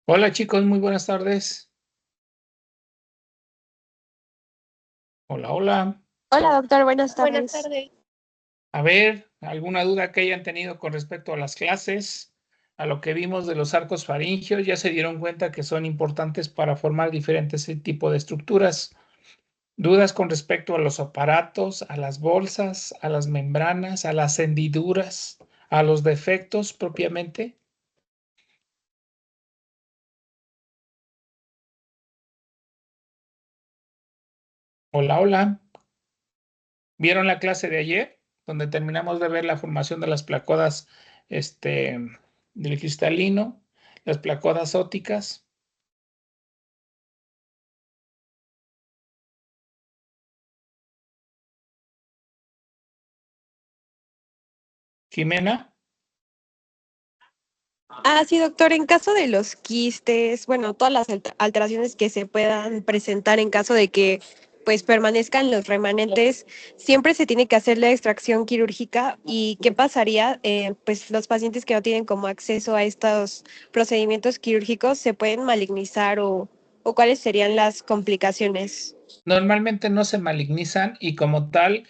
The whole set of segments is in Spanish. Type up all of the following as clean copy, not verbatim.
Hola chicos, muy buenas tardes. Hola, hola. Hola, doctor, buenas Buenas tardes. tardes. A ver, ¿alguna duda que hayan tenido con respecto a las clases? A lo que vimos de los arcos faringios, ya se dieron cuenta que son importantes para formar diferentes tipos de estructuras. ¿Dudas con respecto a los aparatos, a las bolsas, a las membranas, a las hendiduras, a los defectos propiamente? Hola, hola. ¿Vieron la clase de ayer, donde terminamos de ver la formación de las placodas, del cristalino, las placodas ópticas? Jimena, Sí, doctor, en caso de los quistes, bueno, todas las alteraciones que se puedan presentar en caso de que pues permanezcan los remanentes, siempre se tiene que hacer la extracción quirúrgica. ¿Y qué pasaría? Pues los pacientes que no tienen como acceso a estos procedimientos quirúrgicos se pueden malignizar o cuáles serían las complicaciones. normalmente no se malignizan y como tal,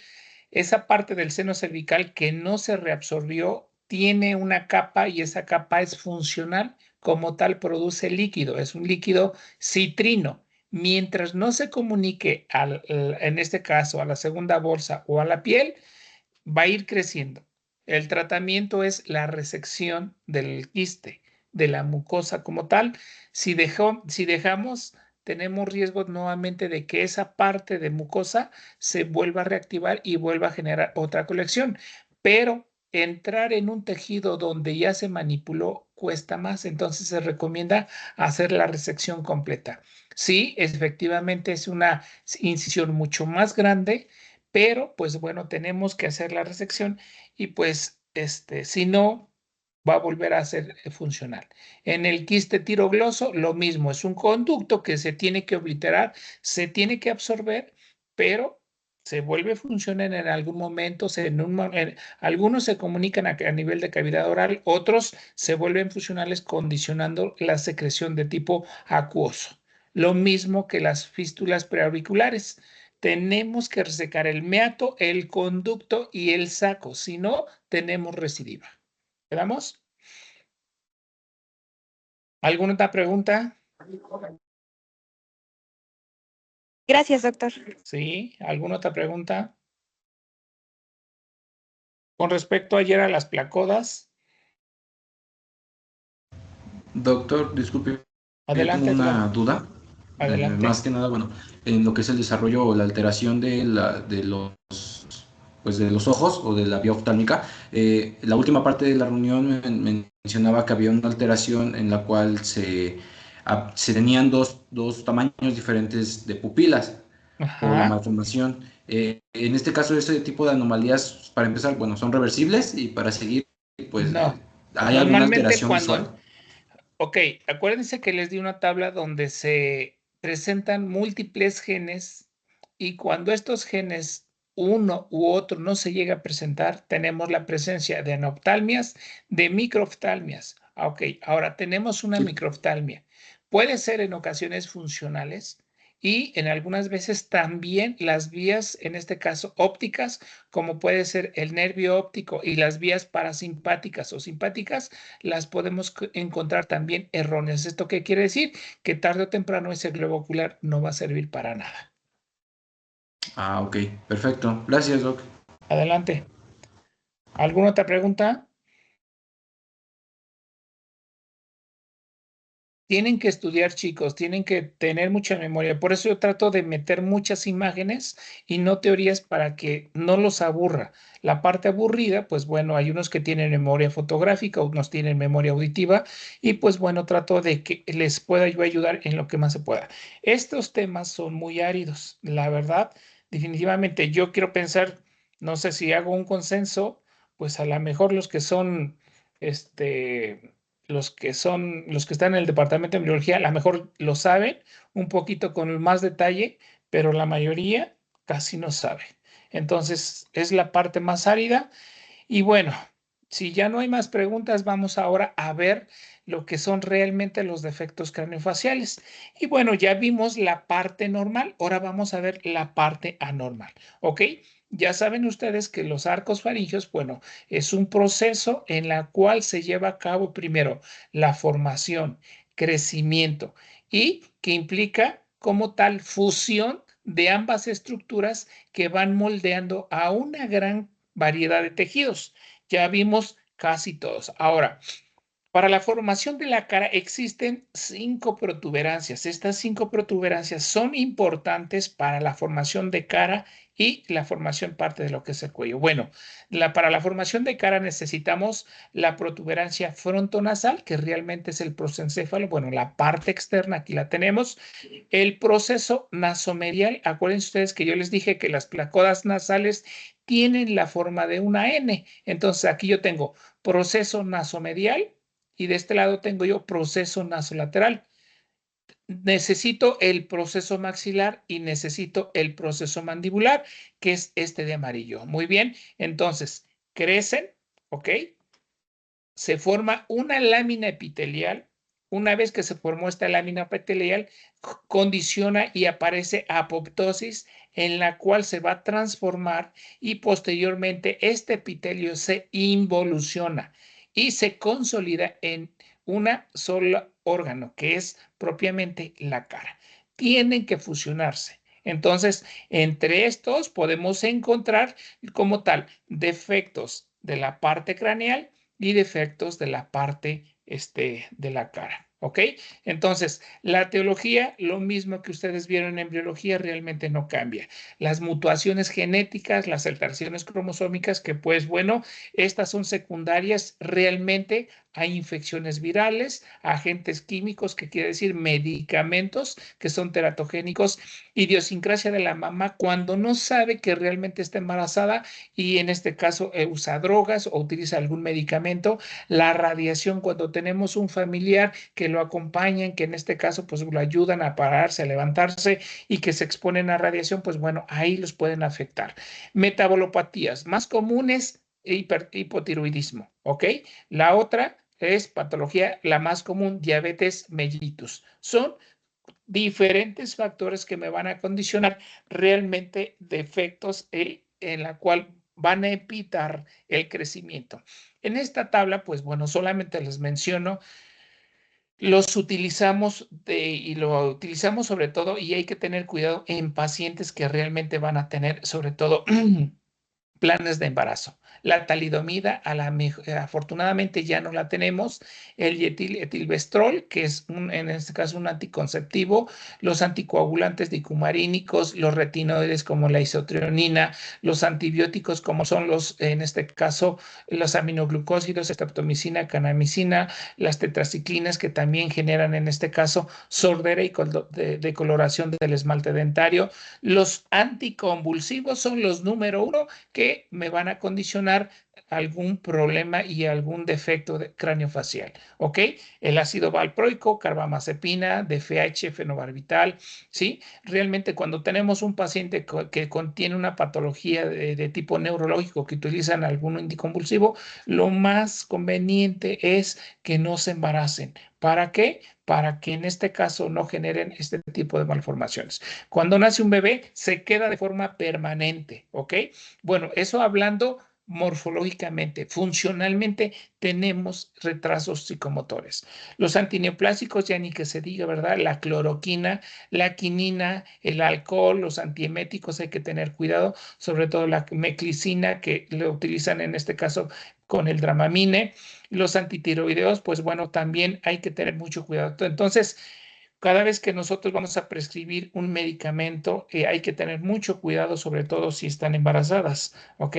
esa parte del seno cervical que no se reabsorbió tiene una capa y esa capa es funcional, como tal produce líquido, es un líquido citrino. Mientras no se comunique en este caso a la segunda bolsa o a la piel, va a ir creciendo. El tratamiento es la resección del quiste, de la mucosa como tal. Si dejamos, tenemos riesgo nuevamente de que esa parte de mucosa se vuelva a reactivar y vuelva a generar otra colección. Pero entrar en un tejido donde ya se manipuló cuesta más, entonces se recomienda hacer la resección completa. Sí, efectivamente es una incisión mucho más grande, pero pues bueno, tenemos que hacer la resección y pues si no, va a volver a ser funcional. En el quiste tirogloso, lo mismo, es un conducto que se tiene que obliterar, se tiene que absorber, pero se vuelve funcional en algún momento, algunos se comunican a nivel de cavidad oral, otros se vuelven funcionales condicionando la secreción de tipo acuoso. Lo mismo que las fístulas preauriculares. Tenemos que resecar el meato, el conducto y el saco, si no, tenemos recidiva. ¿Quedamos? ¿Alguna otra pregunta? Gracias, doctor. ¿Sí? ¿Alguna otra pregunta? Con respecto ayer a las placodas, Doctor, disculpe, yo tengo adelante, una adelante, duda. Más adelante. que nada, bueno, en lo que es el desarrollo o la alteración de los ojos o de la vía oftálmica. La última parte de la reunión mencionaba que había una alteración en la cual se tenían dos tamaños diferentes de pupilas por la Ajá. malformación. En este caso, este tipo de anomalías, para empezar, bueno, son reversibles y para seguir, pues, No. ¿hay alguna Normalmente alteración visual? cuando, ok, acuérdense que les di una tabla donde se presentan múltiples genes y cuando estos genes, uno u otro, no se llega a presentar, tenemos la presencia de anoftalmias, de microftalmias. Ok, ahora tenemos una Sí. microftalmia. Puede ser en ocasiones funcionales y en algunas veces también las vías, en este caso ópticas, como puede ser el nervio óptico y las vías parasimpáticas o simpáticas, las podemos encontrar también erróneas. ¿Esto qué quiere decir? Que tarde o temprano ese globo ocular no va a servir para nada. Ok, perfecto. Gracias, Doc. Adelante. ¿Alguna otra pregunta? Tienen que estudiar, chicos, tienen que tener mucha memoria. Por eso yo trato de meter muchas imágenes y no teorías para que no los aburra. La parte aburrida, pues bueno, hay unos que tienen memoria fotográfica, unos tienen memoria auditiva y pues bueno, trato de que les pueda yo ayudar en lo que más se pueda. Estos temas son muy áridos, la verdad. Definitivamente yo quiero pensar, no sé si hago un consenso, pues a lo mejor los que son, los que están en el departamento de embriología, a lo mejor lo saben un poquito con más detalle, pero la mayoría casi no sabe. Entonces, es la parte más árida. Y bueno, Si ya no hay más preguntas, vamos ahora a ver lo que son realmente los defectos craneofaciales. Y bueno, ya vimos la parte normal, ahora vamos a ver la parte anormal, ¿ok? Ya saben ustedes que los arcos faríngeos, bueno, es un proceso en la cual se lleva a cabo primero la formación, crecimiento y que implica como tal fusión de ambas estructuras que van moldeando a una gran variedad de tejidos. Ya vimos casi todos. Ahora, para la formación de la cara existen 5 protuberancias. Estas 5 protuberancias son importantes para la formación de cara y la formación parte de lo que es el cuello. Bueno, para la formación de cara necesitamos la protuberancia frontonasal, que realmente es el prosencéfalo. Bueno, la parte externa aquí la tenemos. El proceso nasomedial, acuérdense ustedes que yo les dije que las placodas nasales tienen la forma de una N. Entonces aquí yo tengo proceso nasomedial y de este lado tengo yo proceso nasolateral. Necesito el proceso maxilar y necesito el proceso mandibular, que es este de amarillo. Muy bien, entonces crecen, ¿ok? Se forma una lámina epitelial. Una vez que se formó esta lámina epitelial, condiciona y aparece apoptosis, en la cual se va a transformar y posteriormente este epitelio se involuciona y se consolida en una sola órgano, que es propiamente la cara. Tienen que fusionarse. Entonces, entre estos podemos encontrar como tal defectos de la parte craneal y defectos de la parte de la cara. ¿Ok? Entonces, la teología, lo mismo que ustedes vieron en biología, realmente no cambia. Las mutuaciones genéticas, las alteraciones cromosómicas, que pues bueno, estas son secundarias realmente a infecciones virales, a agentes químicos, que quiere decir medicamentos que son teratogénicos, idiosincrasia de la mamá cuando no sabe que realmente está embarazada y en este caso usa drogas o utiliza algún medicamento, la radiación cuando tenemos un familiar que lo acompañan, que en este caso pues lo ayudan a pararse, a levantarse y que se exponen a radiación, pues bueno, ahí los pueden afectar. Metabolopatías más comunes, hipotiroidismo, ¿ok? La otra es patología, la más común, diabetes mellitus. Son diferentes factores que me van a condicionar realmente defectos en la cual van a evitar el crecimiento. En esta tabla, pues bueno, solamente les menciono, los utilizamos y lo utilizamos sobre todo y hay que tener cuidado en pacientes que realmente van a tener sobre todo planes de embarazo. La talidomida, afortunadamente ya no la tenemos. El etilvestrol, que es en este caso un anticonceptivo, los anticoagulantes dicumarínicos, los retinoides como la isotrionina, los antibióticos como son en este caso, los aminoglucósidos, estreptomicina, canamicina, las tetraciclinas que también generan en este caso sordera y decoloración del esmalte dentario. Los anticonvulsivos son los número 1 que me van a condicionar algún problema y algún defecto craneofacial, ¿ok? El ácido valproico, carbamazepina, DFH, fenobarbital, ¿sí? Realmente cuando tenemos un paciente que contiene una patología de tipo neurológico que utilizan algún anticonvulsivo, lo más conveniente es que no se embaracen. ¿Para qué? Para que en este caso no generen este tipo de malformaciones. Cuando nace un bebé, se queda de forma permanente, ¿ok? Bueno, eso hablando morfológicamente, funcionalmente tenemos retrasos psicomotores. Los antineoplásicos, ya ni que se diga, ¿verdad? La cloroquina, la quinina, el alcohol, los antieméticos, hay que tener cuidado, sobre todo la meclicina, que lo utilizan en este caso con el Dramamine. Los antitiroideos, pues bueno, también hay que tener mucho cuidado. Entonces, cada vez que nosotros vamos a prescribir un medicamento, hay que tener mucho cuidado, sobre todo si están embarazadas, ¿ok?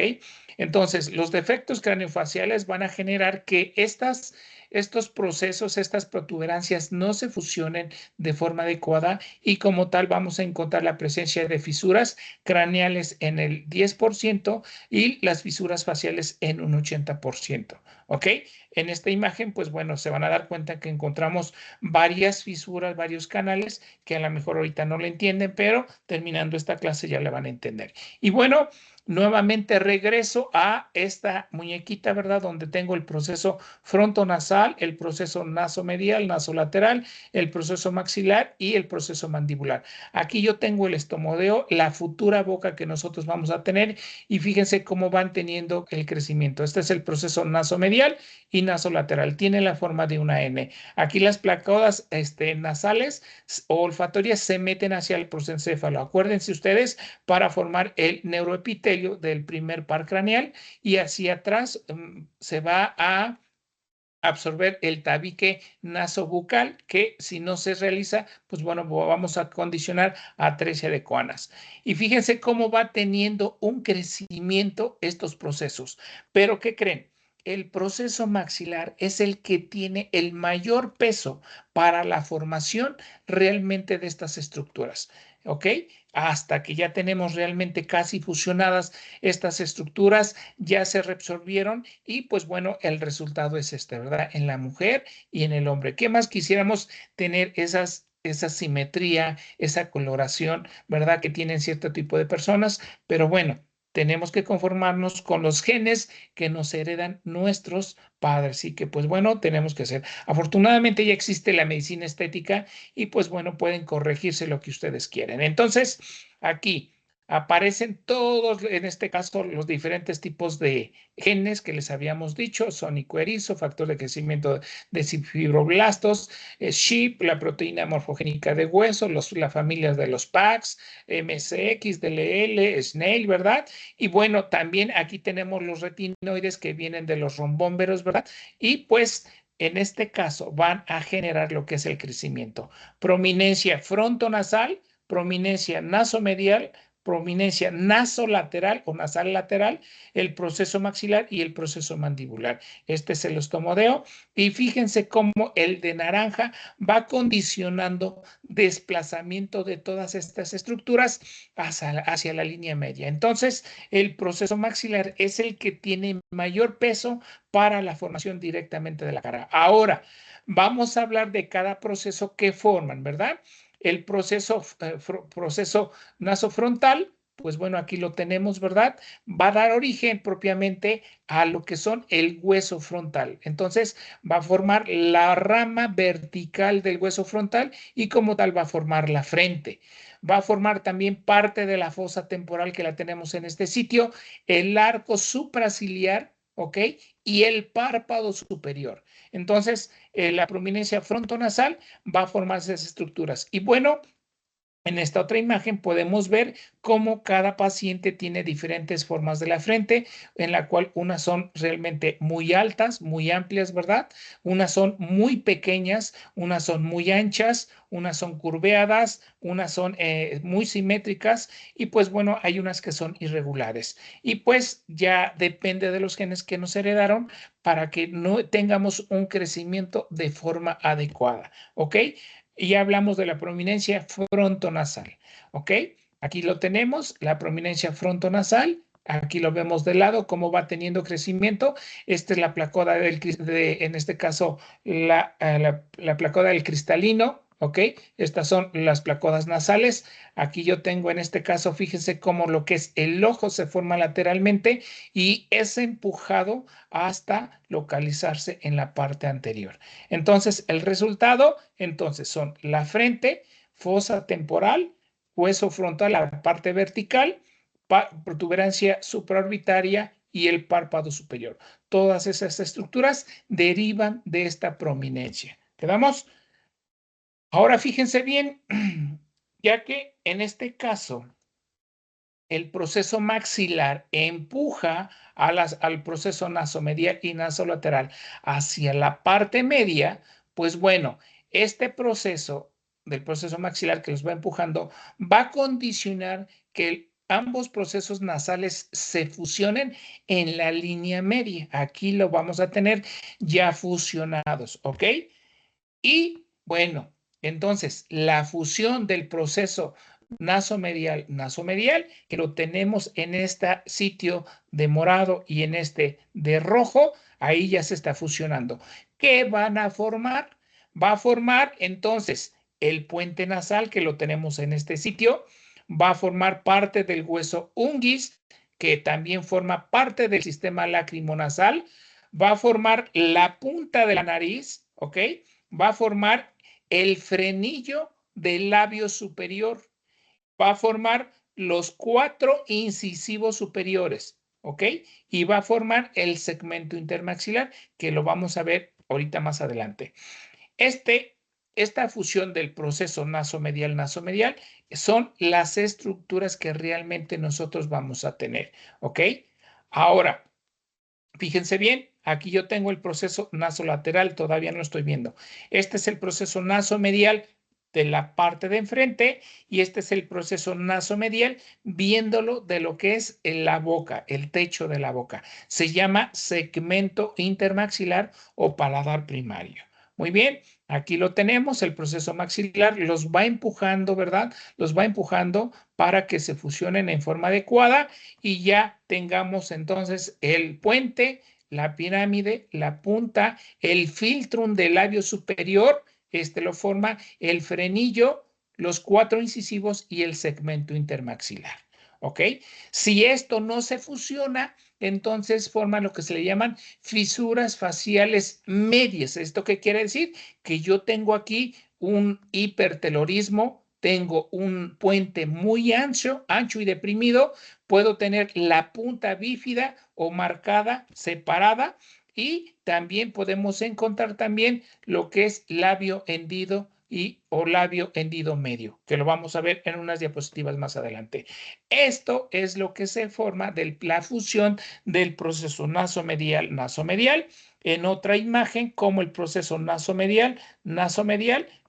Entonces, los defectos craneofaciales van a generar que estos procesos, estas protuberancias no se fusionen de forma adecuada y como tal vamos a encontrar la presencia de fisuras craneales en el 10% y las fisuras faciales en un 80%, ¿ok? En esta imagen, pues bueno, se van a dar cuenta que encontramos varias fisuras, varios canales que a lo mejor ahorita no le entienden, pero terminando esta clase ya le van a entender. Y bueno, Nuevamente regreso a esta muñequita, ¿verdad? Donde tengo el proceso frontonasal, el proceso nasomedial, nasolateral, el proceso maxilar y el proceso mandibular. Aquí yo tengo el estomodeo, la futura boca que nosotros vamos a tener, y fíjense cómo van teniendo el crecimiento. Este es el proceso nasomedial y nasolateral. Tiene la forma de una N. Aquí las placodas nasales o olfatorias se meten hacia el prosencéfalo. Acuérdense ustedes, para formar el neuroepitelio del primer par craneal, y hacia atrás se va a absorber el tabique nasobucal, que si no se realiza, pues bueno, vamos a condicionar atresia de coanas. Y fíjense cómo va teniendo un crecimiento estos procesos. Pero ¿qué creen? El proceso maxilar es el que tiene el mayor peso para la formación realmente de estas estructuras. ¿Ok? Hasta que ya tenemos realmente casi fusionadas estas estructuras, ya se reabsorbieron, y pues bueno, el resultado es este, ¿verdad? En la mujer y en el hombre. ¿Qué más quisiéramos tener esa simetría, esa coloración, ¿verdad? Que tienen cierto tipo de personas, pero bueno, tenemos que conformarnos con los genes que nos heredan nuestros padres, y que pues bueno, tenemos que hacer. Afortunadamente ya existe la medicina estética, y pues bueno, pueden corregirse lo que ustedes quieren. Entonces, aquí aparecen todos, en este caso, los diferentes tipos de genes que les habíamos dicho: sónico erizo, factor de crecimiento de fibroblastos, SHIP, la proteína morfogénica de hueso, la familia de los PAX, MSX, DLL, SNAIL, ¿verdad? Y bueno, también aquí tenemos los retinoides que vienen de los rombómeros, ¿verdad? Y pues en este caso van a generar lo que es el crecimiento. Prominencia frontonasal, prominencia nasomedial, prominencia nasolateral o nasal lateral, el proceso maxilar y el proceso mandibular. Este es el estomodeo, y fíjense cómo el de naranja va condicionando desplazamiento de todas estas estructuras hacia la línea media. Entonces, el proceso maxilar es el que tiene mayor peso para la formación directamente de la cara. Ahora, vamos a hablar de cada proceso que forman, ¿verdad? El proceso nasofrontal, pues bueno, aquí lo tenemos, ¿verdad? Va a dar origen propiamente a lo que son el hueso frontal. Entonces, va a formar la rama vertical del hueso frontal, y como tal va a formar la frente. Va a formar también parte de la fosa temporal, que la tenemos en este sitio, el arco supraciliar, ¿ok? Y el párpado superior. Entonces, la prominencia frontonasal va a formarse esas estructuras. Y bueno, en esta otra imagen podemos ver cómo cada paciente tiene diferentes formas de la frente, en la cual unas son realmente muy altas, muy amplias, ¿verdad? Unas son muy pequeñas, unas son muy anchas, unas son curveadas, unas son muy simétricas, y pues bueno, hay unas que son irregulares. Y pues ya depende de los genes que nos heredaron para que no tengamos un crecimiento de forma adecuada, ¿ok? Y ya hablamos de la prominencia frontonasal, ¿ok? Aquí lo tenemos, la prominencia frontonasal. Aquí lo vemos de lado, cómo va teniendo crecimiento. Esta es la placoda en este caso, la placoda del cristalino, ¿ok? Estas son las placodas nasales. Aquí yo tengo en este caso, fíjense cómo lo que es el ojo se forma lateralmente y es empujado hasta localizarse en la parte anterior. Entonces, el resultado, entonces, son la frente, fosa temporal, hueso frontal, la parte vertical, protuberancia supraorbitaria y el párpado superior. Todas esas estructuras derivan de esta prominencia. ¿Quedamos? Ahora fíjense bien, ya que en este caso el proceso maxilar empuja al proceso nasomedial y nasolateral hacia la parte media, pues bueno, este proceso del proceso maxilar que los va empujando va a condicionar que ambos procesos nasales se fusionen en la línea media. Aquí lo vamos a tener ya fusionados, ¿ok? Y bueno, entonces la fusión del proceso nasomedial, que lo tenemos en este sitio de morado y en este de rojo, ahí ya se está fusionando. ¿Qué van a formar? Va a formar entonces el puente nasal, que lo tenemos en este sitio, va a formar parte del hueso unguis, que también forma parte del sistema lacrimonasal, va a formar la punta de la nariz, ¿ok? Va a formar el frenillo del labio superior, va a formar los 4 incisivos superiores, ¿ok? Y va a formar el segmento intermaxilar, que lo vamos a ver ahorita más adelante. Esta fusión del proceso nasomedial son las estructuras que realmente nosotros vamos a tener, ¿ok? Ahora, fíjense bien, aquí yo tengo el proceso nasolateral, todavía no lo estoy viendo. Este es el proceso nasomedial de la parte de enfrente y este es el proceso nasomedial viéndolo de lo que es la boca, el techo de la boca. Se llama segmento intermaxilar o paladar primario. Muy bien, aquí lo tenemos, el proceso maxilar los va empujando, ¿verdad? Los va empujando para que se fusionen en forma adecuada y ya tengamos entonces el puente, la pirámide, la punta, el filtrum del labio superior, lo forma el frenillo, los 4 incisivos y el segmento intermaxilar. ¿Ok? Si esto no se fusiona, entonces forman lo que se le llaman fisuras faciales medias. ¿Esto qué quiere decir? Que yo tengo aquí un hipertelorismo, tengo un puente muy ancho y deprimido, puedo tener la punta bífida o marcada, separada, y también podemos encontrar también lo que es labio hendido o labio hendido medio, que lo vamos a ver en unas diapositivas más adelante. Esto es lo que se forma de la fusión del proceso nasomedial. En otra imagen, como el proceso nasomedial,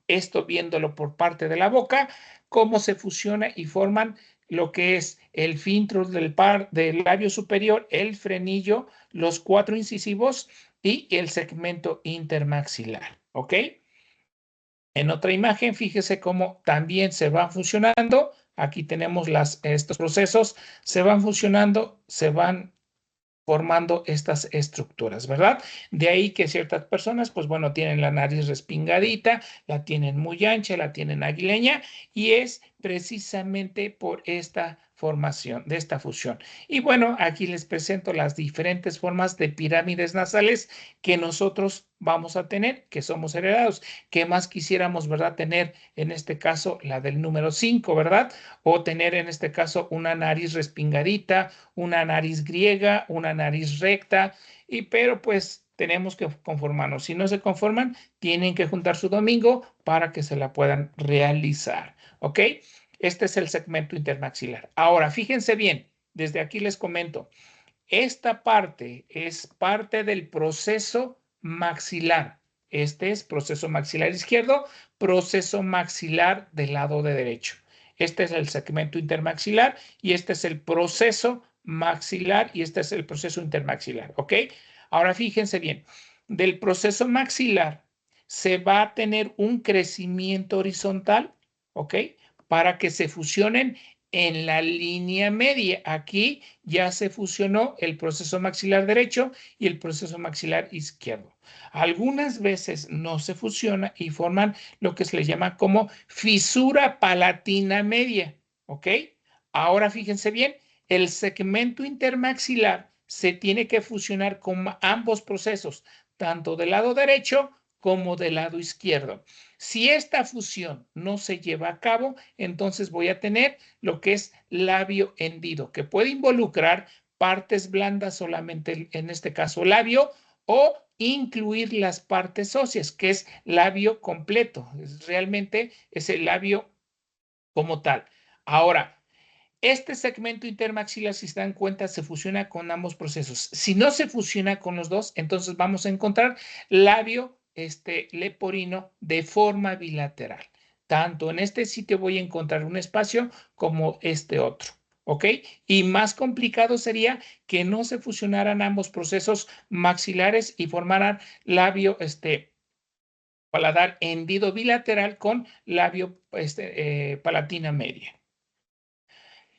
esto viéndolo por parte de la boca, cómo se fusiona y forman lo que es el filtro del labio superior, el frenillo, los 4 incisivos y el segmento intermaxilar. ¿Ok? En otra imagen, fíjese cómo también se van fusionando. Aquí tenemos estos procesos, se van fusionando, se van formando estas estructuras, ¿verdad? De ahí que ciertas personas, pues bueno, tienen la nariz respingadita, la tienen muy ancha, la tienen aguileña, y es precisamente por esta formación, de esta fusión. Y bueno, aquí les presento las diferentes formas de pirámides nasales que nosotros vamos a tener, que somos heredados. ¿Qué más quisiéramos, verdad, tener en este caso la del número 5, ¿verdad? O tener en este caso una nariz respingadita, una nariz griega, una nariz recta, pero pues tenemos que conformarnos. Si no se conforman, tienen que juntar su domingo para que se la puedan realizar. ¿Ok? Este es el segmento intermaxilar. Ahora, fíjense bien, desde aquí les comento, esta parte es parte del proceso maxilar. Este es proceso maxilar izquierdo, proceso maxilar del lado de derecho. Este es el segmento intermaxilar y este es el proceso maxilar y este es el proceso intermaxilar. ¿Ok? Ahora fíjense bien, del proceso maxilar se va a tener un crecimiento horizontal, ¿ok? Para que se fusionen en la línea media. Aquí ya se fusionó el proceso maxilar derecho y el proceso maxilar izquierdo. Algunas veces no se fusiona y forman lo que se le llama como fisura palatina media, ¿ok? Ahora fíjense bien, el segmento intermaxilar se tiene que fusionar con ambos procesos, tanto del lado derecho como del lado izquierdo. Si esta fusión no se lleva a cabo, entonces voy a tener lo que es labio hendido, que puede involucrar partes blandas solamente, en este caso labio, o incluir las partes óseas, que es labio completo. Realmente es el labio como tal. Ahora, este segmento intermaxilar, si se dan cuenta, se fusiona con ambos procesos. Si no se fusiona con los dos, entonces vamos a encontrar labio leporino de forma bilateral. Tanto en este sitio voy a encontrar un espacio como este otro. ¿Ok? Y más complicado sería que no se fusionaran ambos procesos maxilares y formaran labio paladar hendido bilateral con labio palatina media.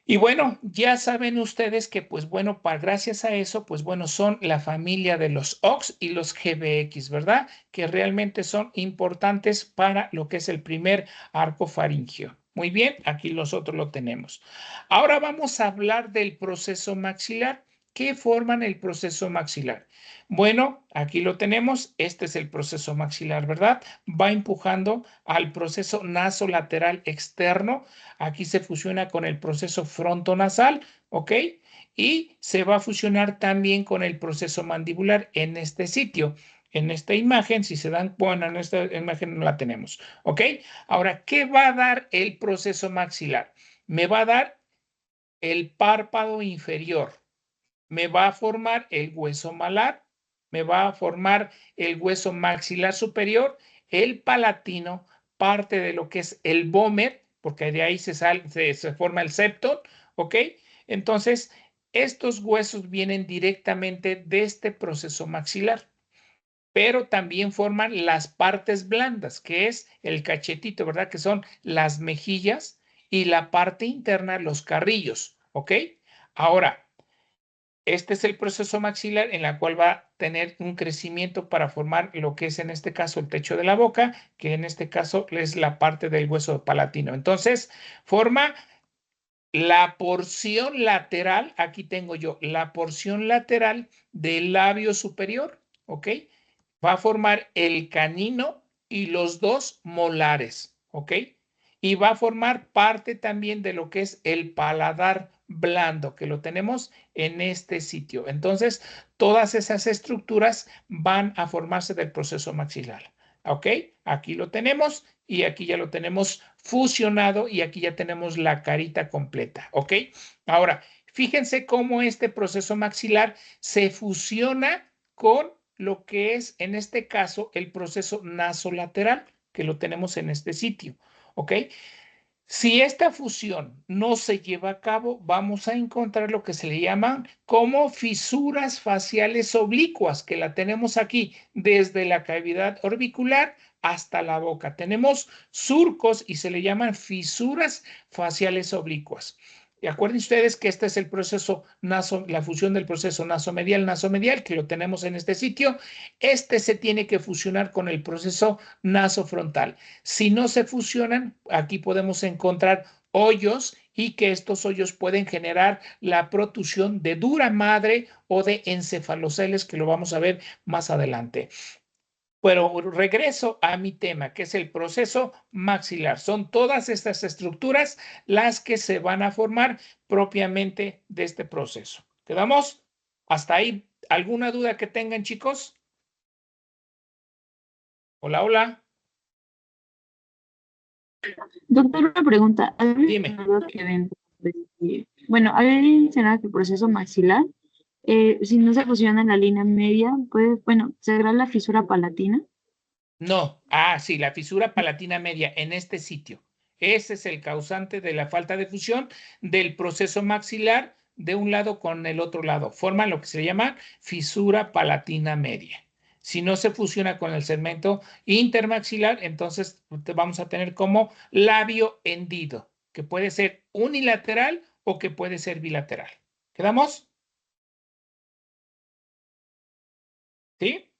Y bueno, ya saben ustedes que, pues bueno, gracias a eso, pues bueno, son la familia de los OX y los GBX, ¿verdad? Que realmente son importantes para lo que es el primer arco faríngeo. Muy bien, aquí nosotros lo tenemos. Ahora vamos a hablar del proceso maxilar. ¿Qué forman el proceso maxilar? Bueno, aquí lo tenemos. Este es el proceso maxilar, ¿verdad? Va empujando al proceso nasolateral externo. Aquí se fusiona con el proceso frontonasal, ¿ok? Y se va a fusionar también con el proceso mandibular en este sitio. En esta imagen, si se dan, bueno, en esta imagen no la tenemos, ¿ok? Ahora, ¿qué va a dar el proceso maxilar? Me va a dar el párpado inferior, me va a formar el hueso malar, me va a formar el hueso maxilar superior, el palatino, parte de lo que es el vómer, porque de ahí se forma el septo, ¿ok? Entonces, estos huesos vienen directamente de este proceso maxilar, pero también forman las partes blandas, que es el cachetito, ¿verdad? Que son las mejillas y la parte interna, los carrillos, ¿ok? Ahora, este es el proceso maxilar en la cual va a tener un crecimiento para formar lo que es en este caso el techo de la boca, que en este caso es la parte del hueso palatino. Entonces, forma la porción lateral, aquí tengo yo la porción lateral del labio superior, ¿ok? Va a formar el canino y los dos molares, ¿ok? Y va a formar parte también de lo que es el paladar blando, que lo tenemos en este sitio. Entonces, todas esas estructuras van a formarse del proceso maxilar, ¿ok? Aquí lo tenemos y aquí ya lo tenemos fusionado y aquí ya tenemos la carita completa, ¿ok? Ahora, fíjense cómo este proceso maxilar se fusiona con lo que es, en este caso, el proceso nasolateral, que lo tenemos en este sitio, ¿ok? Si esta fusión no se lleva a cabo, vamos a encontrar lo que se le llaman como fisuras faciales oblicuas, que la tenemos aquí desde la cavidad orbicular hasta la boca. Tenemos surcos y se le llaman fisuras faciales oblicuas. Y acuerden ustedes que este es el proceso la fusión del proceso nasomedial, que lo tenemos en este sitio. Este se tiene que fusionar con el proceso nasofrontal. Si no se fusionan, aquí podemos encontrar hoyos y que estos hoyos pueden generar la protusión de dura madre o de encefaloceles, que lo vamos a ver más adelante. Pero regreso a mi tema, que es el proceso maxilar. Son todas estas estructuras las que se van a formar propiamente de este proceso. ¿Quedamos? ¿Hasta ahí alguna duda que tengan, chicos? Hola, hola. Doctor, una pregunta. Había Dime. mencionado que dentro bueno, había mencionado que el proceso maxilar, si no se fusiona en la línea media, pues, bueno, ¿será la fisura palatina? No, sí, la fisura palatina media en este sitio. Ese es el causante de la falta de fusión del proceso maxilar de un lado con el otro lado. Forman lo que se llama fisura palatina media. Si no se fusiona con el segmento intermaxilar, entonces vamos a tener como labio hendido, que puede ser unilateral o que puede ser bilateral. ¿Quedamos? ¿Sí?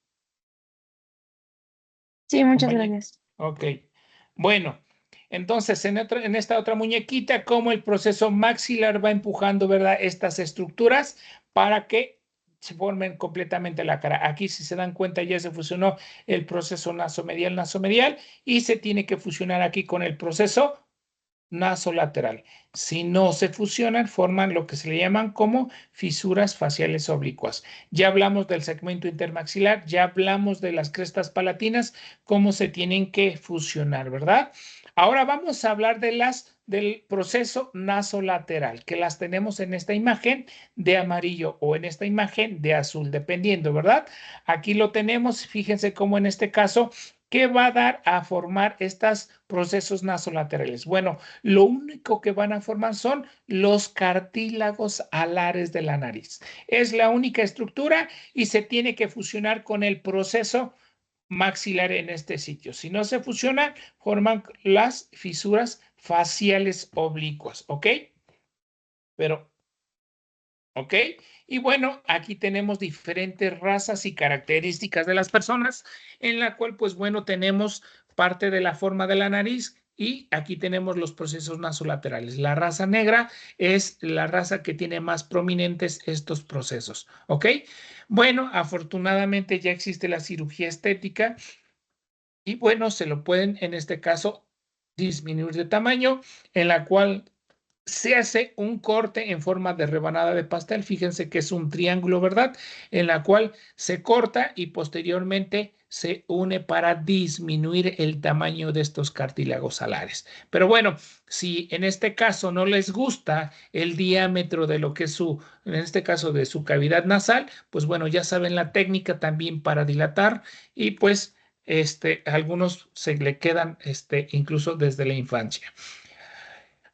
Sí, muchas Compañero. gracias. Ok. Bueno, entonces en esta otra muñequita, cómo el proceso maxilar va empujando, ¿verdad? Estas estructuras para que se formen completamente la cara. Aquí, si se dan cuenta, ya se fusionó el proceso nasomedial, y se tiene que fusionar aquí con el proceso nasolateral. Si no se fusionan, forman lo que se le llaman como fisuras faciales oblicuas. Ya hablamos del segmento intermaxilar, ya hablamos de las crestas palatinas, cómo se tienen que fusionar, ¿verdad? Ahora vamos a hablar del proceso nasolateral, que las tenemos en esta imagen de amarillo o en esta imagen de azul, dependiendo, ¿verdad? Aquí lo tenemos, fíjense cómo en este caso, ¿qué va a dar a formar estos procesos nasolaterales? Bueno, lo único que van a formar son los cartílagos alares de la nariz. Es la única estructura y se tiene que fusionar con el proceso maxilar en este sitio. Si no se fusiona, forman las fisuras faciales oblicuas, ¿ok? Pero, ¿ok? Y bueno, aquí tenemos diferentes razas y características de las personas, en la cual, pues bueno, tenemos parte de la forma de la nariz y aquí tenemos los procesos nasolaterales. La raza negra es la raza que tiene más prominentes estos procesos, ¿ok? Bueno, afortunadamente ya existe la cirugía estética y bueno, se lo pueden en este caso disminuir de tamaño, en la cual se hace un corte en forma de rebanada de pastel. Fíjense que es un triángulo, ¿verdad? En la cual se corta y posteriormente se une para disminuir el tamaño de estos cartílagos alares. Pero bueno, si en este caso no les gusta el diámetro de lo que es en este caso de su cavidad nasal, pues bueno, ya saben la técnica también para dilatar y pues algunos se le quedan incluso desde la infancia.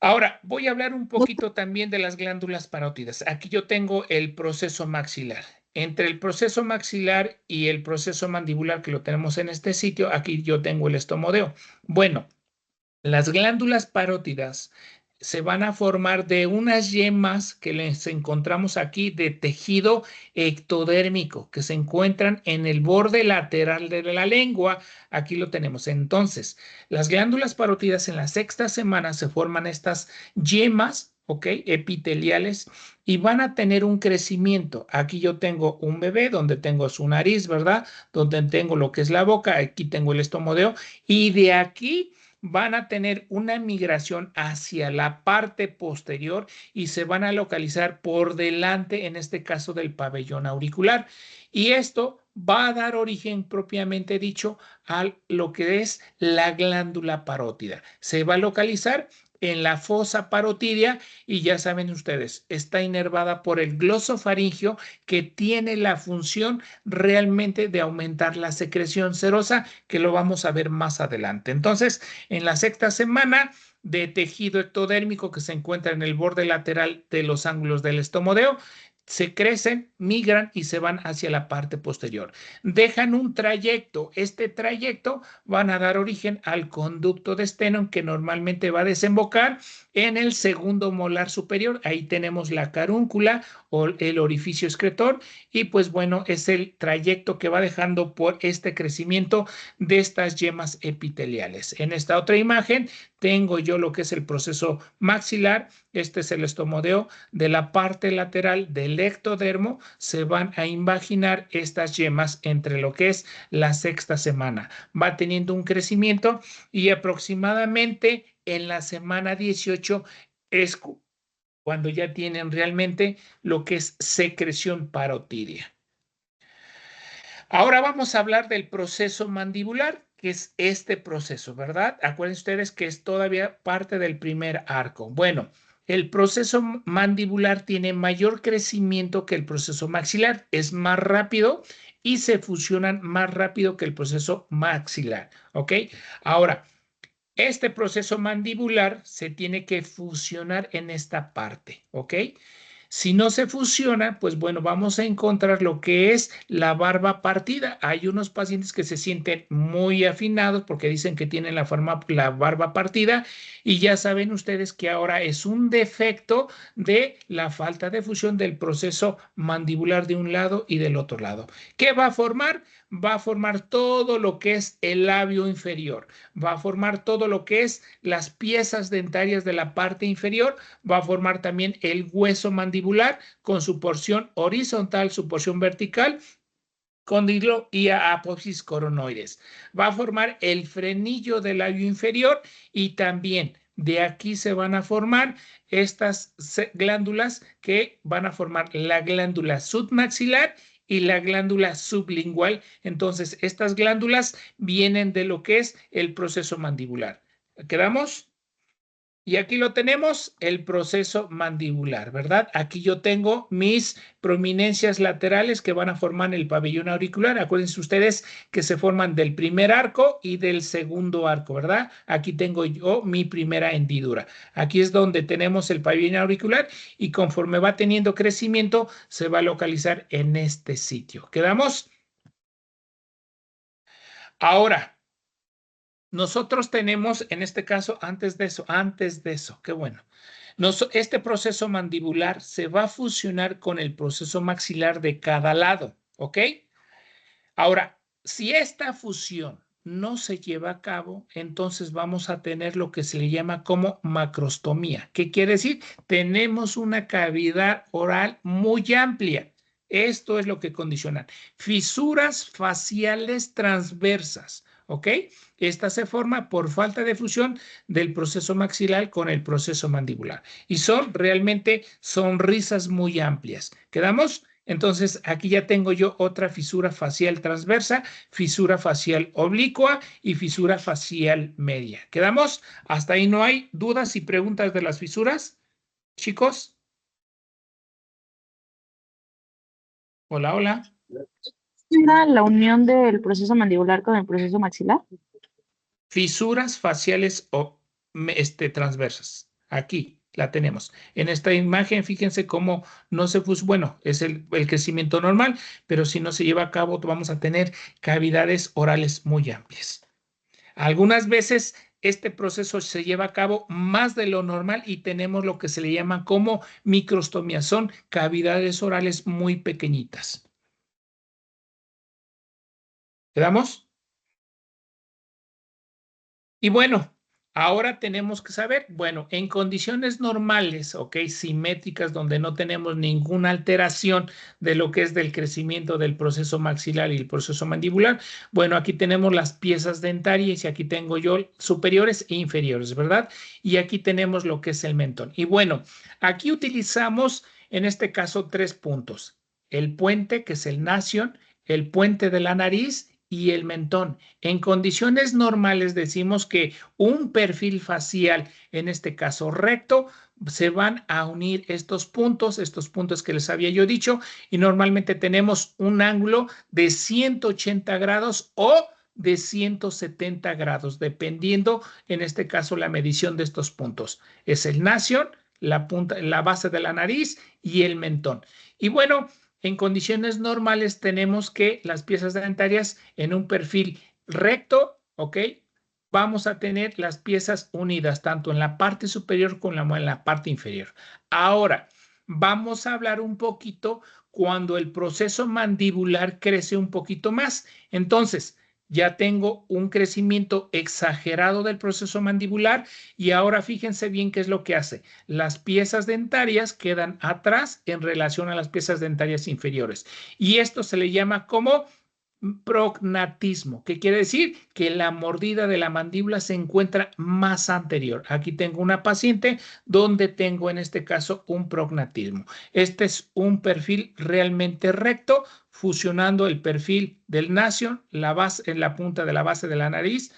Ahora, voy a hablar un poquito también de las glándulas parótidas. Aquí yo tengo el proceso maxilar. Entre el proceso maxilar y el proceso mandibular que lo tenemos en este sitio, aquí yo tengo el estomodeo. Bueno, las glándulas parótidas se van a formar de unas yemas que les encontramos aquí de tejido ectodérmico que se encuentran en el borde lateral de la lengua. Aquí lo tenemos. Entonces, las glándulas parótidas en la sexta semana se forman estas yemas, ¿ok? Epiteliales y van a tener un crecimiento. Aquí yo tengo un bebé donde tengo su nariz, ¿verdad? Donde tengo lo que es la boca, aquí tengo el estomodeo y de aquí van a tener una migración hacia la parte posterior y se van a localizar por delante, en este caso del pabellón auricular. Y esto va a dar origen propiamente dicho a lo que es la glándula parótida. Se va a localizar en la fosa parotidia y ya saben ustedes, está inervada por el glosofaringio que tiene la función realmente de aumentar la secreción serosa, que lo vamos a ver más adelante. Entonces, en la sexta semana de tejido ectodérmico que se encuentra en el borde lateral de los ángulos del estomodeo, se crecen, migran y se van hacia la parte posterior. Dejan un trayecto. Este trayecto van a dar origen al conducto de Stenone que normalmente va a desembocar en el segundo molar superior. Ahí tenemos la carúncula o el orificio excretor y pues bueno, es el trayecto que va dejando por este crecimiento de estas yemas epiteliales. En esta otra imagen tengo yo lo que es el proceso maxilar. Este es el estomodeo. De la parte lateral del ectodermo se van a invaginar estas yemas entre lo que es la sexta semana. Va teniendo un crecimiento y aproximadamente en la semana 18 es cuando ya tienen realmente lo que es secreción parotidia. Ahora vamos a hablar del proceso mandibular, que es este proceso, ¿verdad? Acuérdense ustedes que es todavía parte del primer arco. Bueno, el proceso mandibular tiene mayor crecimiento que el proceso maxilar, es más rápido y se fusionan más rápido que el proceso maxilar, ¿ok? Ahora, este proceso mandibular se tiene que fusionar en esta parte, ¿ok? Si no se fusiona, pues bueno, vamos a encontrar lo que es la barba partida. Hay unos pacientes que se sienten muy afinados porque dicen que tienen la barba partida y ya saben ustedes que ahora es un defecto de la falta de fusión del proceso mandibular de un lado y del otro lado. ¿Qué va a formar? Va a formar todo lo que es el labio inferior, va a formar todo lo que es las piezas dentarias de la parte inferior, va a formar también el hueso mandibular con su porción horizontal, su porción vertical, cóndilo y apófisis coronoides. Va a formar el frenillo del labio inferior y también de aquí se van a formar estas glándulas que van a formar la glándula submaxilar y la glándula sublingual. Entonces, estas glándulas vienen de lo que es el proceso mandibular. ¿Quedamos? Y aquí lo tenemos, el proceso mandibular, ¿verdad? Aquí yo tengo mis prominencias laterales que van a formar el pabellón auricular. Acuérdense ustedes que se forman del primer arco y del segundo arco, ¿verdad? Aquí tengo yo mi primera hendidura. Aquí es donde tenemos el pabellón auricular y conforme va teniendo crecimiento, se va a localizar en este sitio. ¿Quedamos? Ahora, nosotros tenemos, en este caso, antes de eso, qué bueno. Este proceso mandibular se va a fusionar con el proceso maxilar de cada lado, ¿ok? Ahora, si esta fusión no se lleva a cabo, entonces vamos a tener lo que se le llama como macrostomía. ¿Qué quiere decir? Tenemos una cavidad oral muy amplia. Esto es lo que condicionan. Fisuras faciales transversas, ¿ok? Esta se forma por falta de fusión del proceso maxilar con el proceso mandibular. Y son realmente sonrisas muy amplias. ¿Quedamos? Entonces, aquí ya tengo yo otra fisura facial transversa, fisura facial oblicua y fisura facial media. ¿Quedamos? ¿Hasta ahí no hay dudas y preguntas de las fisuras? Chicos. Hola, hola. ¿Era la unión del proceso mandibular con el proceso maxilar? Fisuras faciales transversas. Aquí la tenemos. En esta imagen, fíjense cómo no se puso, bueno, es el crecimiento normal, pero si no se lleva a cabo, vamos a tener cavidades orales muy amplias. Algunas veces este proceso se lleva a cabo más de lo normal y tenemos lo que se le llama como microstomía. Son cavidades orales muy pequeñitas. ¿Quedamos? Y bueno, ahora tenemos que saber, bueno, en condiciones normales, ok, simétricas, donde no tenemos ninguna alteración de lo que es del crecimiento del proceso maxilar y el proceso mandibular, bueno, aquí tenemos las piezas dentarias y aquí tengo yo superiores e inferiores, ¿verdad? Y aquí tenemos lo que es el mentón. Y bueno, aquí utilizamos en este caso 3 puntos. El puente, que es el nasion, el puente de la nariz y el mentón. En condiciones normales decimos que un perfil facial, en este caso recto, se van a unir estos puntos que les había yo dicho, y normalmente tenemos un ángulo de 180 grados o de 170 grados, dependiendo, en este caso, la medición de estos puntos. Es el nasion, la punta, la base de la nariz y el mentón. Y bueno, en condiciones normales tenemos que las piezas dentarias en un perfil recto, ¿ok? Vamos a tener las piezas unidas tanto en la parte superior como en la parte inferior. Ahora, vamos a hablar un poquito cuando el proceso mandibular crece un poquito más. Entonces, ya tengo un crecimiento exagerado del proceso mandibular y ahora fíjense bien qué es lo que hace. Las piezas dentarias quedan atrás en relación a las piezas dentarias inferiores y esto se le llama como prognatismo, que quiere decir que la mordida de la mandíbula se encuentra más anterior. Aquí tengo una paciente donde tengo en este caso un prognatismo. Este es un perfil realmente recto, fusionando el perfil del nasion, la base, en la punta de la base de la nariz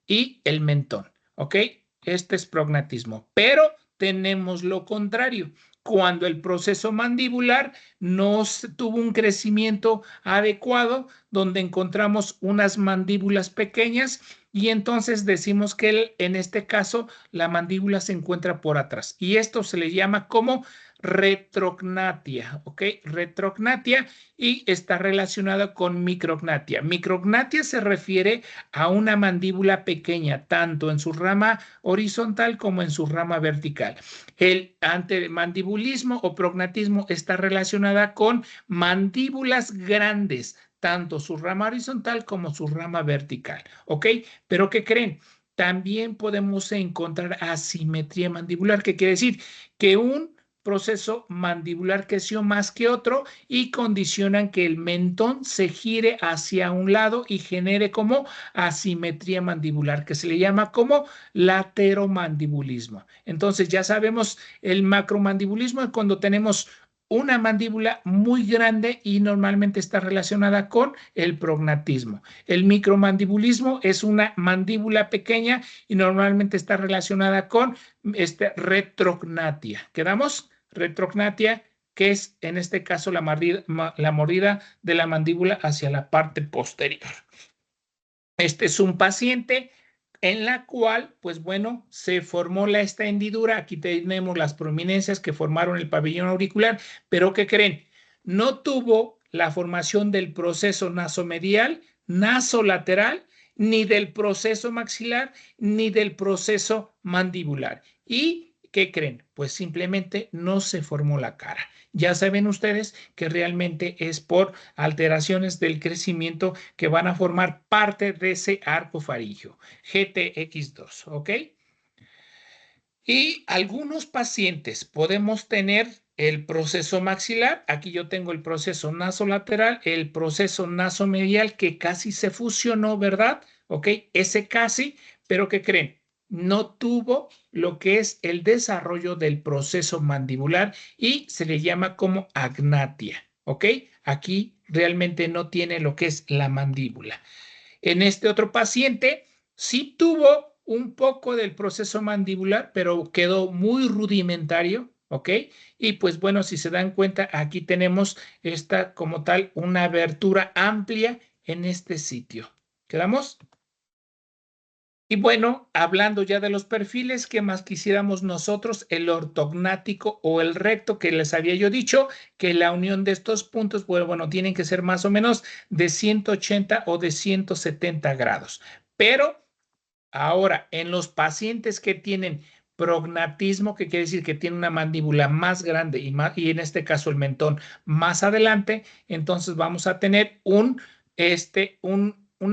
y el mentón. ¿Ok? Este es prognatismo, pero tenemos lo contrario. Cuando el proceso mandibular no tuvo un crecimiento adecuado, donde encontramos unas mandíbulas pequeñas y entonces decimos que en este caso la mandíbula se encuentra por atrás. Y esto se le llama como retrognatia, ¿ok? Retrognatia y está relacionada con micrognatia. Micrognatia se refiere a una mandíbula pequeña, tanto en su rama horizontal como en su rama vertical. El antemandibulismo o prognatismo está relacionada con mandíbulas grandes, tanto su rama horizontal como su rama vertical, ¿ok? Pero ¿qué creen? También podemos encontrar asimetría mandibular, que quiere decir que un proceso mandibular creció más que otro y condicionan que el mentón se gire hacia un lado y genere como asimetría mandibular, que se le llama como lateromandibulismo. Entonces ya sabemos, el macromandibulismo es cuando tenemos una mandíbula muy grande y normalmente está relacionada con el prognatismo. El micromandibulismo es una mandíbula pequeña y normalmente está relacionada con retrognatia. ¿Quedamos? Retrognatia, que es en este caso la mordida de la mandíbula hacia la parte posterior. Este es un paciente en la cual, pues bueno, se formó esta hendidura. Aquí tenemos las prominencias que formaron el pabellón auricular, pero ¿qué creen? No tuvo la formación del proceso nasomedial, nasolateral, ni del proceso maxilar, ni del proceso mandibular. ¿Y qué creen? Pues simplemente no se formó la cara. ya saben ustedes que realmente es por alteraciones del crecimiento que van a formar parte de ese arco faríngeo, GTX2, ¿ok? Y algunos pacientes podemos tener el proceso maxilar. Aquí yo tengo el proceso nasolateral, el proceso nasomedial que casi se fusionó, ¿verdad? ¿Ok? Ese casi, pero ¿qué creen? No tuvo lo que es el desarrollo del proceso mandibular y se le llama como agnatia, ¿ok? Aquí realmente no tiene lo que es la mandíbula. En este otro paciente sí tuvo un poco del proceso mandibular, pero quedó muy rudimentario, ¿ok? Y pues bueno, si se dan cuenta, aquí tenemos esta como tal, una abertura amplia en este sitio. ¿Quedamos? Y bueno, hablando ya de los perfiles, ¿qué más quisiéramos nosotros? El ortognático o el recto, que les había yo dicho que la unión de estos puntos, bueno, tienen que ser más o menos de 180 o de 170 grados. Pero ahora, en los pacientes que tienen prognatismo, que quiere decir que tiene una mandíbula más grande y en este caso el mentón más adelante, entonces vamos a tener una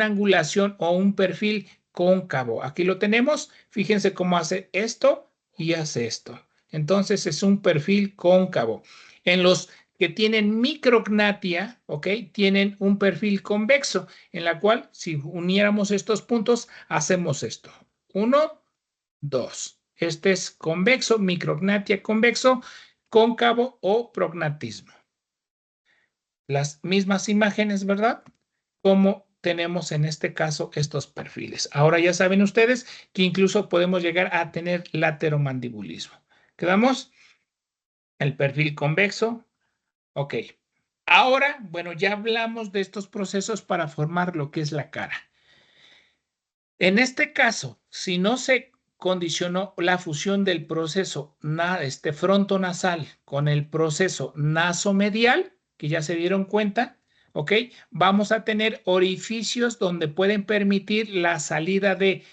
angulación o un perfil cóncavo. Aquí lo tenemos. Fíjense cómo hace esto y hace esto. Entonces es un perfil cóncavo. En los que tienen micrognatia, ¿ok? Tienen un perfil convexo, en la cual si uniéramos estos puntos, hacemos esto. 1, 2. Este es convexo, micrognatia convexo, cóncavo o prognatismo. Las mismas imágenes, ¿verdad? Como tenemos en este caso estos perfiles. Ahora ya saben ustedes que incluso podemos llegar a tener lateromandibulismo. ¿Quedamos? El perfil convexo. Ok. Ahora, bueno, ya hablamos de estos procesos para formar lo que es la cara. En este caso, si no se condicionó la fusión del proceso frontonasal con el proceso nasomedial, que ya se dieron cuenta, ¿ok? Vamos a tener orificios donde pueden permitir la salida de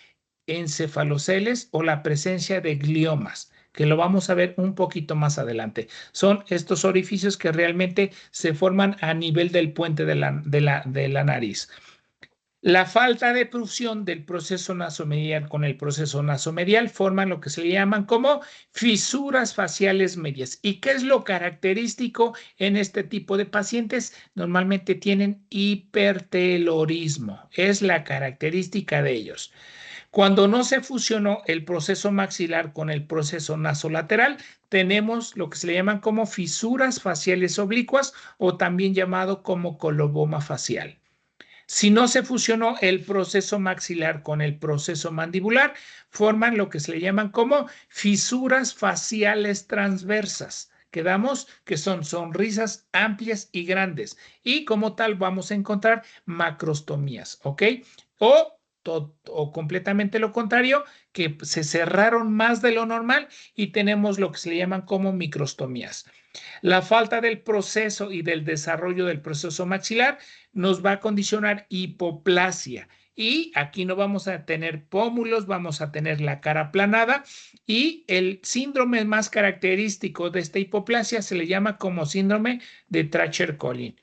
encefaloceles o la presencia de gliomas, que lo vamos a ver un poquito más adelante. Son estos orificios que realmente se forman a nivel del puente de la nariz. La falta de fusión del proceso nasomedial con el proceso nasomedial forman lo que se le llaman como fisuras faciales medias. ¿Y qué es lo característico en este tipo de pacientes? Normalmente tienen hipertelorismo. Es la característica de ellos. Cuando no se fusionó el proceso maxilar con el proceso nasolateral, tenemos lo que se le llaman como fisuras faciales oblicuas o también llamado como coloboma facial. Si no se fusionó el proceso maxilar con el proceso mandibular, forman lo que se le llaman como fisuras faciales transversas. Quedamos que son sonrisas amplias y grandes y como tal vamos a encontrar macrostomías, ¿ok? O completamente lo contrario, que se cerraron más de lo normal y tenemos lo que se le llaman como microstomías. La falta del proceso y del desarrollo del proceso maxilar nos va a condicionar hipoplasia. Y aquí no vamos a tener pómulos, vamos a tener la cara aplanada. Y el síndrome más característico de esta hipoplasia se le llama como síndrome de Treacher-Collin.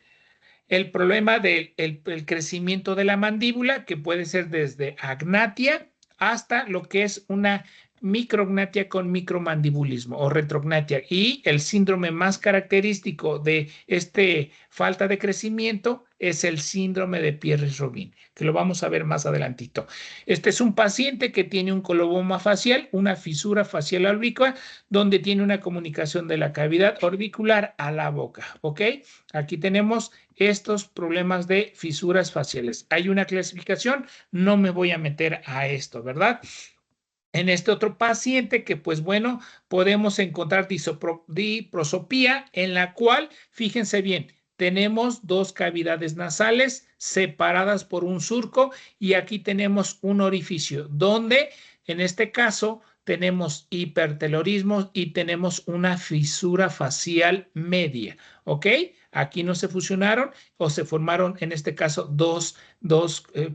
El problema del el crecimiento de la mandíbula, que puede ser desde agnatia hasta lo que es una micrognatia con micromandibulismo o retrognatia. Y el síndrome más característico de este falta de crecimiento es el síndrome de Pierre-Robin, que lo vamos a ver más adelantito. Este es un paciente que tiene un coloboma facial, una fisura facial orbicua, donde tiene una comunicación de la cavidad orbicular a la boca, ¿ok? Aquí tenemos estos problemas de fisuras faciales. Hay una clasificación, no me voy a meter a esto, ¿verdad? En este otro paciente que, pues bueno, podemos encontrar diprosopía en la cual, fíjense bien, tenemos dos cavidades nasales separadas por un surco y aquí tenemos un orificio donde, en este caso, tenemos hipertelorismo y tenemos una fisura facial media, ¿ok? Aquí no se fusionaron o se formaron, en este caso, dos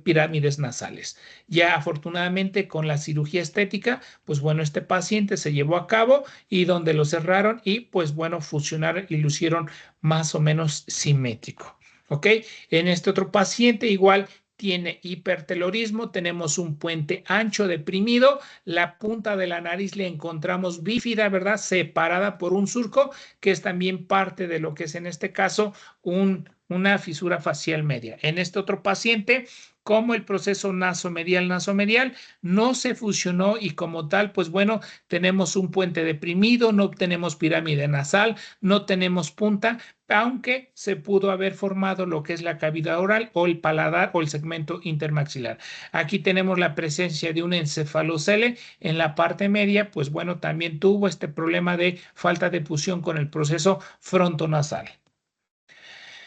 pirámides nasales. Ya afortunadamente con la cirugía estética, pues bueno, este paciente se llevó a cabo y donde lo cerraron y pues bueno, fusionaron y lo hicieron más o menos simétrico. ¿Ok? En este otro paciente igual tiene hipertelorismo, tenemos un puente ancho deprimido, la punta de la nariz le encontramos bífida, ¿verdad? Separada por un surco, que es también parte de lo que es en este caso una fisura facial media. En este otro paciente, como el proceso nasomedial no se fusionó y como tal, pues bueno, tenemos un puente deprimido, no tenemos pirámide nasal, no tenemos punta, aunque se pudo haber formado lo que es la cavidad oral o el paladar o el segmento intermaxilar. Aquí tenemos la presencia de un encefalocele en la parte media, pues bueno, también tuvo este problema de falta de fusión con el proceso frontonasal.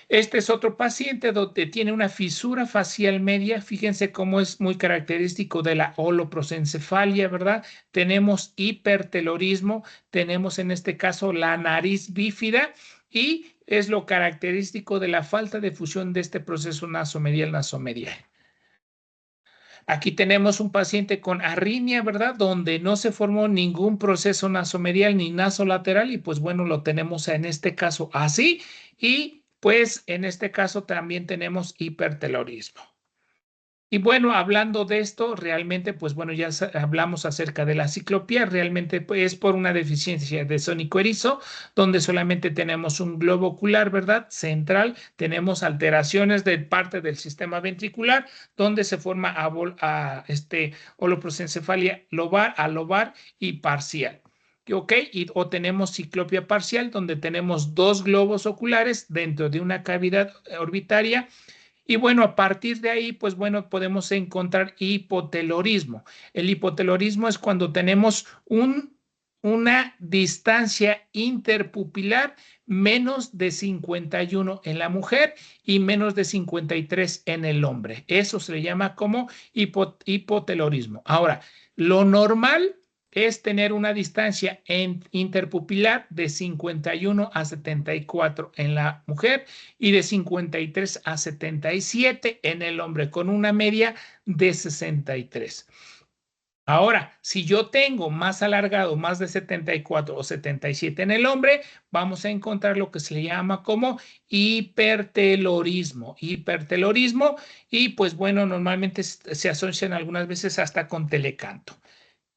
Este es otro paciente donde tiene una fisura facial media. Fíjense cómo es muy característico de la holoprosencefalia, ¿verdad? Tenemos hipertelorismo, tenemos en este caso la nariz bífida y es lo característico de la falta de fusión de este proceso nasomedial. Aquí tenemos un paciente con arritmia, ¿verdad? Donde no se formó ningún proceso nasomedial ni nasolateral y pues bueno, lo tenemos en este caso así y pues en este caso también tenemos hipertelorismo. Y bueno, hablando de esto, realmente, pues bueno, ya hablamos acerca de la ciclopía, realmente pues, es por una deficiencia de sónico erizo, donde solamente tenemos un globo ocular, ¿verdad? Central, tenemos alteraciones de parte del sistema ventricular, donde se forma holoprosencefalia lobar y parcial. ¿Ok? O tenemos ciclopia parcial, donde tenemos dos globos oculares dentro de una cavidad orbitaria. Y bueno, a partir de ahí, pues bueno, podemos encontrar hipotelorismo. El hipotelorismo es cuando tenemos una distancia interpupilar menos de 51 en la mujer y menos de 53 en el hombre. Eso se le llama como hipotelorismo. Ahora, lo normal es tener una distancia interpupilar de 51 a 74 en la mujer y de 53 a 77 en el hombre, con una media de 63. Ahora, si yo tengo más alargado, más de 74 o 77 en el hombre, vamos a encontrar lo que se le llama como hipertelorismo. Hipertelorismo y pues bueno, normalmente se asocian algunas veces hasta con telecanto.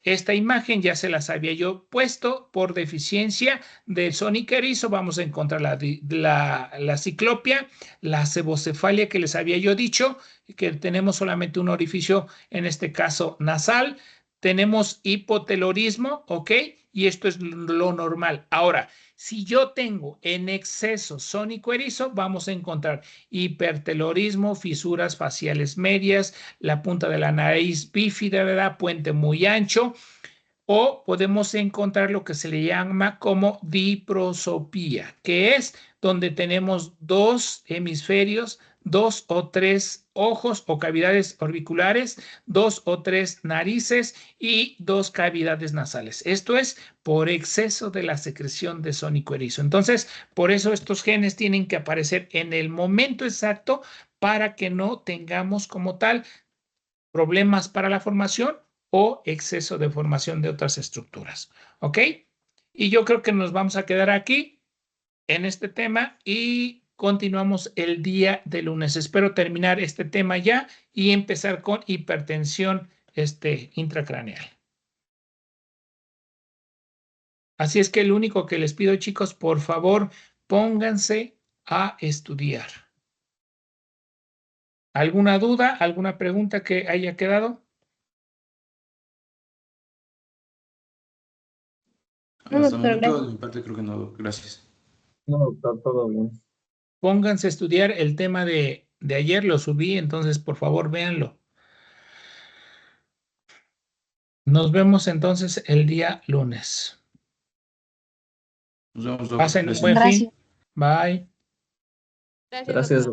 Esta imagen ya se las había yo puesto por deficiencia del sónico erizo. Vamos a encontrar la ciclopia, la sebocefalia que les había yo dicho, que tenemos solamente un orificio, en este caso nasal. Tenemos hipotelorismo, ¿ok? Y esto es lo normal. Ahora, si yo tengo en exceso sónico erizo, vamos a encontrar hipertelorismo, fisuras faciales medias, la punta de la nariz bífida, ¿verdad? Puente muy ancho, o podemos encontrar lo que se le llama como diprosopía, que es donde tenemos dos hemisferios, dos o tres ojos o cavidades orbiculares, dos o tres narices y dos cavidades nasales. Esto es por exceso de la secreción de sónico erizo. Entonces, por eso estos genes tienen que aparecer en el momento exacto para que no tengamos como tal problemas para la formación o exceso de formación de otras estructuras. ¿Ok? Y yo creo que nos vamos a quedar aquí en este tema y continuamos el día de lunes. Espero terminar este tema ya y empezar con hipertensión intracraneal. Así es que lo único que les pido, chicos, por favor, pónganse a estudiar. ¿Alguna duda, alguna pregunta que haya quedado? Hasta el momento, de mi parte, creo que no. Gracias. No, doctor, todo bien. Pónganse a estudiar el tema de ayer, lo subí, entonces por favor véanlo. Nos vemos entonces el día lunes. Nos vemos, doctor. Pasen un Gracias. buen fin. Gracias. Bye. Gracias, Gracias. doctor.